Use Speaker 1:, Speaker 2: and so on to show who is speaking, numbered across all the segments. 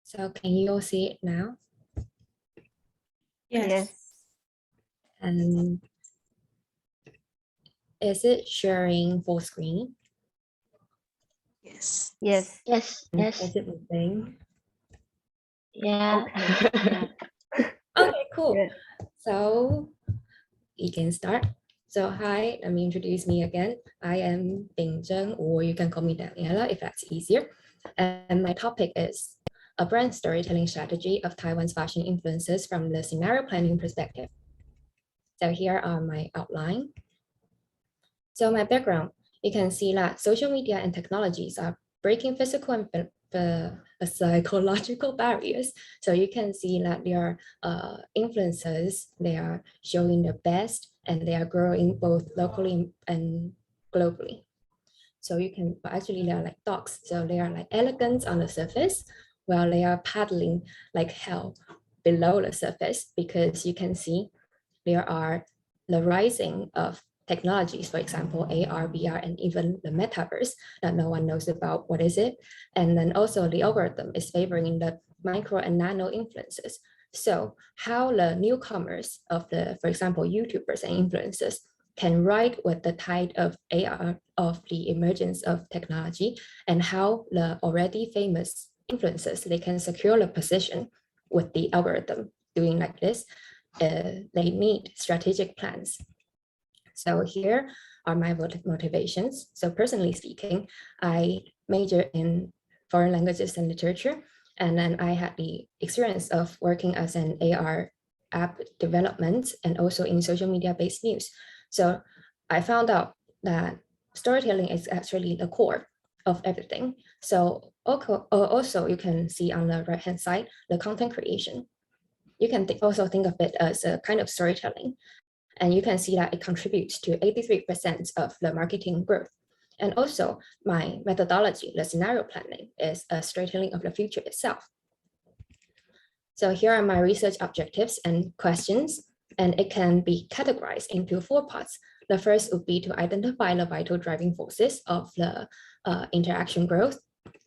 Speaker 1: So can you all see it now?
Speaker 2: Yes.
Speaker 1: And is it sharing full screen?
Speaker 2: Yes.
Speaker 3: Yes.
Speaker 4: Yes.
Speaker 1: And
Speaker 4: Yes.
Speaker 1: is it moving?
Speaker 4: Yeah.
Speaker 3: Okay.
Speaker 1: Okay, cool.
Speaker 3: Good.
Speaker 1: So you can start. So hi, let me introduce me again. I am Ping-Chen, or you can call me Daniela if that's easier. And my topic is a brand storytelling strategy of Taiwan's fashion influences from the scenario planning perspective. So here are my outline. So my background, you can see that social media and technologies are breaking physical and psychological barriers. So you can see that there are influencers, they are showing their best and they are growing both locally and globally. So you can, but actually they are like dogs. So they are like elegant on the surface while they are paddling like hell below the surface, because you can see there are the rising of technologies, for example, AR, VR, and even the metaverse that no one knows about what is it. And then also the algorithm is favoring the micro and nano influences. So how the newcomers of the, for example, YouTubers and influencers can ride with the tide of AR, of the emergence of technology, and how the already famous influencers, they can secure the position with the algorithm doing like this. They need strategic plans. So here are my motivations. So personally speaking, I major in foreign languages and literature, and then I had the experience of working as an AR app development and also in social media based news. So I found out that storytelling is actually the core of everything. So also you can see on the right hand side, the content creation. You can also think of it as a kind of storytelling. And you can see that it contributes to 83% of the marketing growth. And also my methodology, the scenario planning, is a storytelling of the future itself. So here are my research objectives and questions, and it can be categorized into 4 parts. The first would be to identify the vital driving forces of the interaction growth,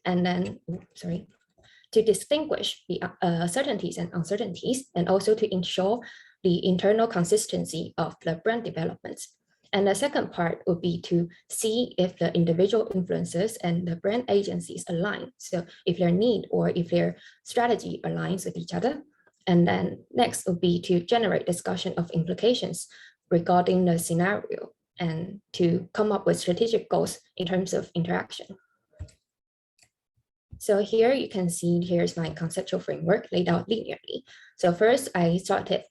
Speaker 1: and then, to distinguish the certainties and uncertainties, and also to ensure the internal consistency of the brand developments. And the second part would be to see if the individual influencers and the brand agencies align. So if their need or if their strategy aligns with each other. And then next would be to generate discussion of implications regarding the scenario and to come up with strategic goals in terms of interaction. So here you can see, here's my conceptual framework laid out linearly. So first I started,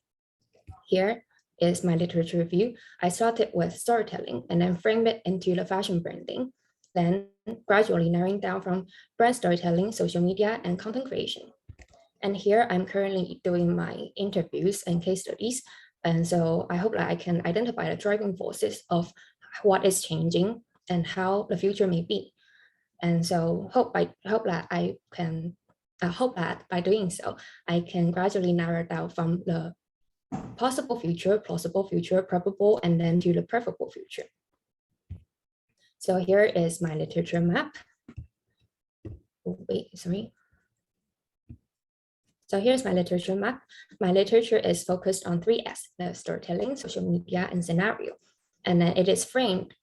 Speaker 1: here is my literature review. I started with storytelling and then framed it into the fashion branding, then gradually narrowing down from brand storytelling, social media, and content creation. And here I'm currently doing my interviews and case studies. And so I hope that I can identify the driving forces of what is changing and how the future may be. And so I hope that by doing so, I can gradually narrow down from the possible future, plausible future, probable, and then to the preferable future. So here is my literature map. So here's my literature map. My literature is focused on 3S, the storytelling, social media, and scenario. And then it is framed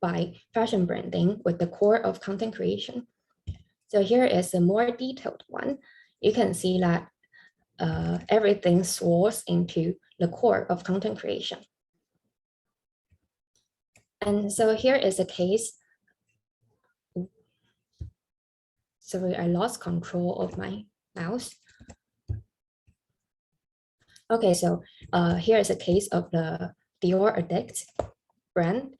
Speaker 1: by fashion branding with the core of content creation. So here is a more detailed one. You can see that everything soars into the core of content creation. And so here is a case. Sorry, I lost control of my mouse. Okay, so here is a case of the Dior Addict brand.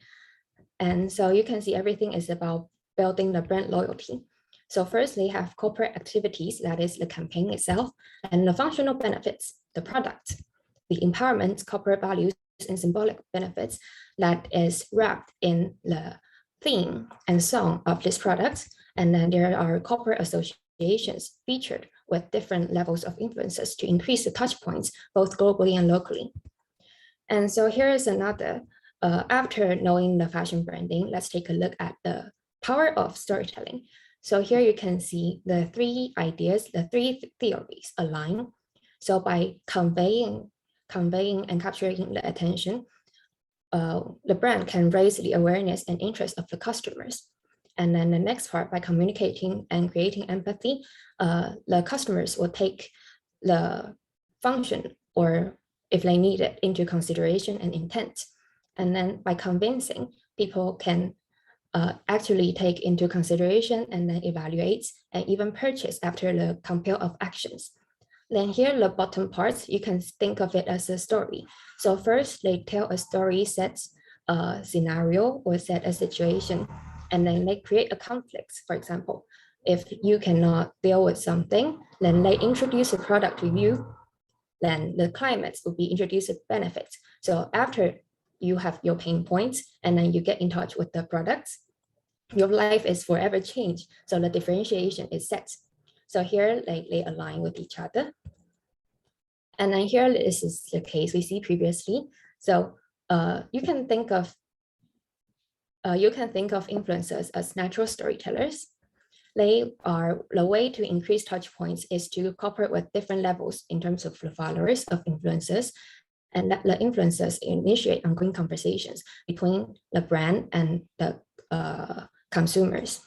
Speaker 1: And so you can see everything is about building the brand loyalty. So first they have corporate activities, that is the campaign itself, and the functional benefits, the product, the empowerment, corporate values, and symbolic benefits that is wrapped in the theme and song of this product. And then there are corporate associations featured with different levels of influences to increase the touch points, both globally and locally. And so here is another, after knowing the fashion branding, let's take a look at the power of storytelling. So here you can see the three ideas, the three theories align. So by conveying and capturing the attention, the brand can raise the awareness and interest of the customers. And then the next part, by communicating and creating empathy, the customers will take the function, or if they need it, into consideration and intent. And then by convincing, people can actually take into consideration and then evaluate and even purchase after the compare of actions. Then here, the bottom part, you can think of it as a story. So first, they tell a story, set a scenario or set a situation, and then they create a conflict. For example, if you cannot deal with something, then they introduce a product to you, then the climates will be introduced with benefits. So after you have your pain points and then you get in touch with the products, your life is forever changed. So the differentiation is set. So here they align with each other. And then here, this is the case we see previously. So you can think of influencers as natural storytellers. They are the way to increase touch points is to cooperate with different levels in terms of the followers of influencers, and that the influencers initiate ongoing conversations between the brand and the consumers.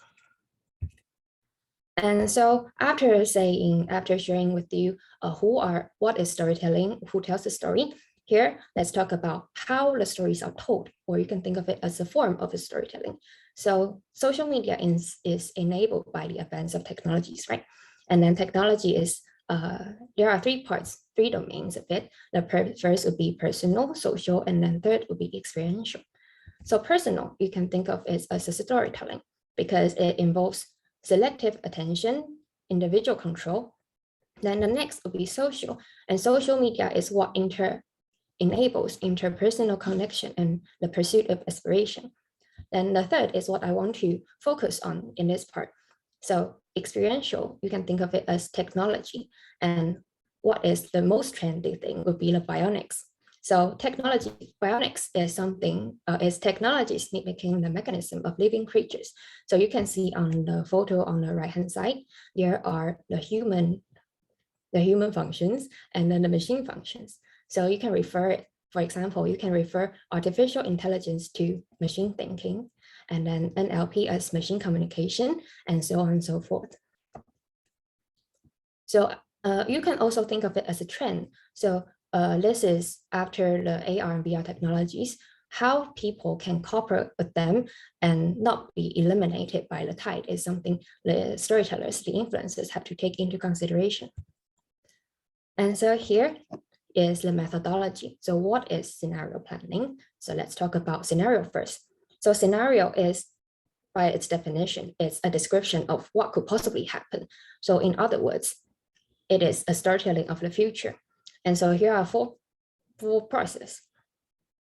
Speaker 1: And so after sharing with you what is storytelling, who tells the story, here, let's talk about how the stories are told, or you can think of it as a form of a storytelling. So social media is enabled by the advance of technologies, right? And then technology is, there are three domains of it. The first would be personal, social, and then third would be experiential. So personal, you can think of it as a storytelling because it involves selective attention, individual control. Then the next would be social, and social media is what enables interpersonal connection and the pursuit of aspiration. Then the third is what I want to focus on in this part. So experiential, you can think of it as technology, and what is the most trendy thing would be the bionics. So bionics is technologies mimicking the mechanism of living creatures. So you can see on the photo on the right-hand side, there are the human functions and then the machine functions. So you can refer, for example, you can refer artificial intelligence to machine thinking, and then NLP as machine communication, and so on and so forth. So you can also think of it as a trend. So this is after the AR and VR technologies, how people can cooperate with them and not be eliminated by the tide is something the storytellers, the influencers have to take into consideration. And so here is the methodology. So what is scenario planning? So let's talk about scenario first. So scenario is, by its definition, it's a description of what could possibly happen. So in other words, it is a storytelling of the future. And so here are four processes.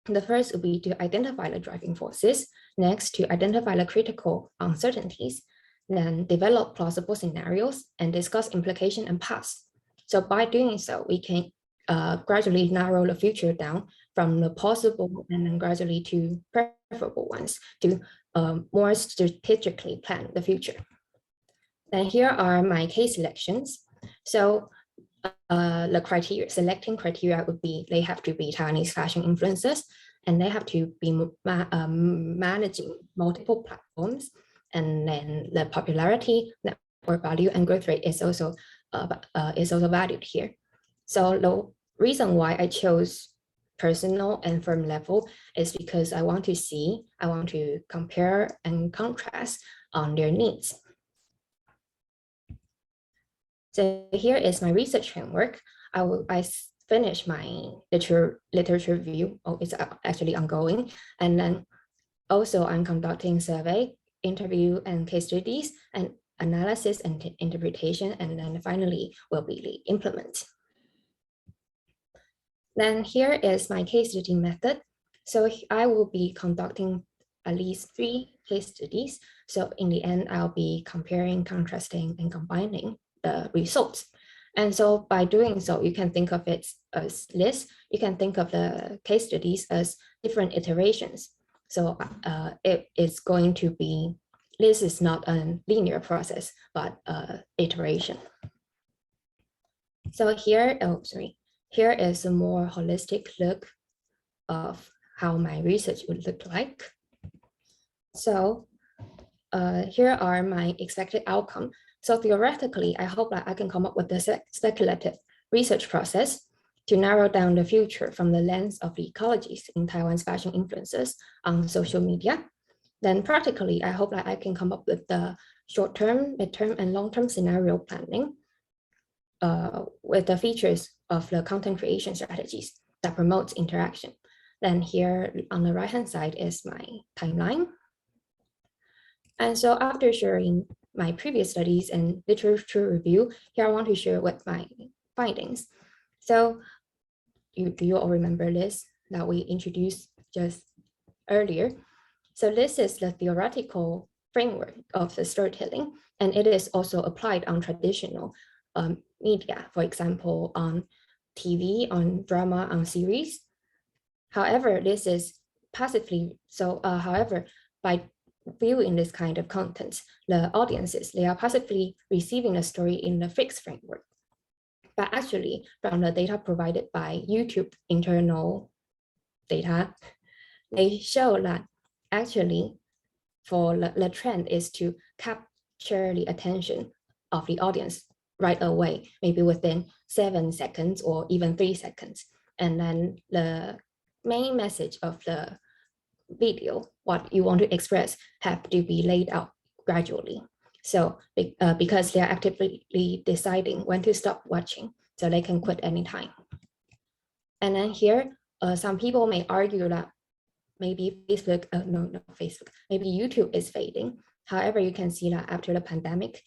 Speaker 1: The first would be to identify the driving forces. Next, to identify the critical uncertainties. Then develop plausible scenarios and discuss implication and paths. So by doing so, we can gradually narrow the future down from the possible and then gradually to preferable ones to more strategically plan the future. And here are my case selections. So the selecting criteria would be, they have to be Taiwanese fashion influencers, and they have to be managing multiple platforms. And then the popularity, network value, and growth rate is also valued here. So the reason why I chose personal and firm level is because I want to compare and contrast on their needs. So here is my research framework. I finished my literature review. Oh, it's actually ongoing. And then also I'm conducting survey, interview, and case studies, and analysis and interpretation. And then finally will be the implement. Then here is my case study method. So I will be conducting at least 3 case studies. So in the end, I'll be comparing, contrasting, and combining the results. And so by doing so, you can think of it as lists. You can think of the case studies as different iterations. So it is going to be this is not a linear process, but iteration. So here, here is a more holistic look of how my research would look like. So here are my expected outcome. So theoretically, I hope that I can come up with a speculative research process to narrow down the future from the lens of the ecologies in Taiwan's fashion influences on social media. Then practically, I hope that I can come up with the short-term, mid-term, and long-term scenario planning with the features of the content creation strategies that promotes interaction. Then here on the right-hand side is my timeline. And so after sharing my previous studies and literature review, here I want to share what my findings. So do you all remember this that we introduced just earlier? So this is the theoretical framework of the storytelling, and it is also applied on traditional media, for example, on TV, on drama, on series. However, this is passively, so however, by viewing this kind of content, the audiences, they are passively receiving the story in the fixed framework. But actually, from the data provided by YouTube internal data, they show that actually for the trend is to capture the attention of the audience right away, maybe within 7 seconds or even 3 seconds. And then the main message of the video, what you want to express, have to be laid out gradually. So because they're actively deciding when to stop watching, so they can quit anytime. And then here, some people may argue that maybe Facebook, maybe YouTube is fading. However, you can see that after the pandemic,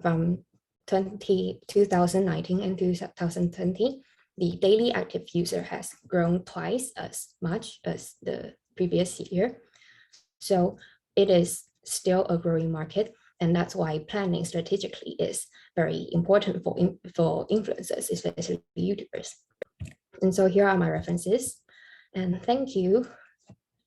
Speaker 1: from 2019 and 2020, the daily active user has grown twice as much as the previous year. So it is still a growing market, and that's why planning strategically is very important for influencers, especially YouTubers. And so here are my references, and thank you.